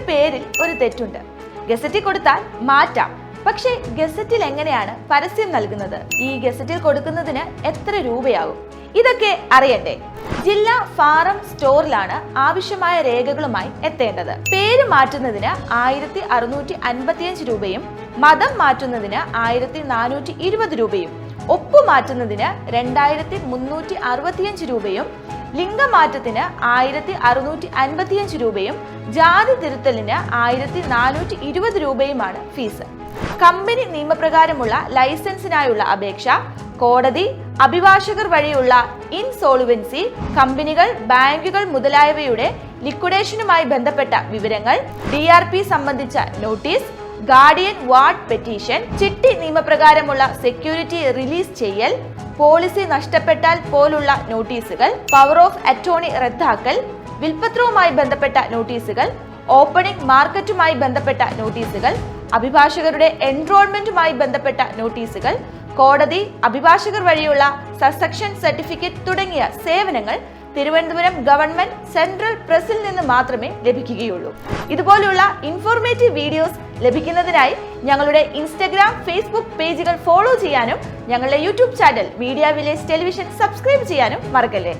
പേരിൽ ഒരു തെറ്റുണ്ട്. ഗസറ്റിൽ കൊടുത്താൽ മാറ്റാം. പക്ഷേ ഗസറ്റിൽ എങ്ങനെയാണ് പരസ്യം നൽകുന്നത്? ഈ ഗസറ്റിൽ കൊടുക്കുന്നതിന് എത്ര രൂപയാകും? ഇതൊക്കെ അറിയണ്ടേ? ജില്ലാ ഫാറം സ്റ്റോറിലാണ് ആവശ്യമായ രേഖകളുമായി എത്തേണ്ടത്. പേര് മാറ്റുന്നതിന് 1655 രൂപയും മതം മാറ്റുന്നതിന് 1420 രൂപയും ഒപ്പ് മാറ്റുന്നതിന് 2365 രൂപയും ലിംഗമാറ്റത്തിന് 1655 രൂപയും ജാതി തിരുത്തലിന് 1420 രൂപയുമാണ് ഫീസ്. കമ്പനി നിയമപ്രകാരമുള്ള ലൈസൻസിനായുള്ള അപേക്ഷ, കോടതി, അഭിഭാഷകർ വഴിയുള്ള ഇൻസോൾവൻസി, കമ്പനികൾ, ബാങ്കുകൾ മുതലായവയുടെ ലിക്വിഡേഷനുമായി ബന്ധപ്പെട്ട വിവരങ്ങൾ, DRP സംബന്ധിച്ച നോട്ടീസ്, ഗാർഡിയൻ വാർഡ് പെറ്റീഷൻ, ചിട്ടി നിയമപ്രകാരമുള്ള സെക്യൂരിറ്റി റിലീസ് ചെയ്യൽ, പോളിസി നഷ്ടപ്പെട്ടാൽ പോലുള്ള നോട്ടീസുകൾ, പവർ ഓഫ് അറ്റോർണി റദ്ദാക്കൽ, വിൽപ്പത്രവുമായി ബന്ധപ്പെട്ട നോട്ടീസുകൾ, ഓപ്പണിംഗ് മാർക്കറ്റുമായി ബന്ധപ്പെട്ട നോട്ടീസുകൾ, അഭിഭാഷകരുടെ എൻറോൾമെന്റുമായി ബന്ധപ്പെട്ട നോട്ടീസുകൾ, കോടതി, അഭിഭാഷകർ വഴിയുള്ള സസെക്ഷൻ സർട്ടിഫിക്കറ്റ് തുടങ്ങിയ സേവനങ്ങൾ തിരുവനന്തപുരം ഗവൺമെന്റ് സെൻട്രൽ പ്രസിൽ നിന്ന് മാത്രമേ ലഭിക്കുകയുള്ളൂ. ഇതുപോലുള്ള ഇൻഫോർമേറ്റീവ് വീഡിയോസ് ലഭിക്കുന്നതിനായി ഞങ്ങളുടെ ഇൻസ്റ്റഗ്രാം, ഫേസ്ബുക്ക് പേജുകൾ ഫോളോ ചെയ്യാനും ഞങ്ങളുടെ YouTube channel media village television subscribe ചെയ്യാനും മറക്കല്ലേ.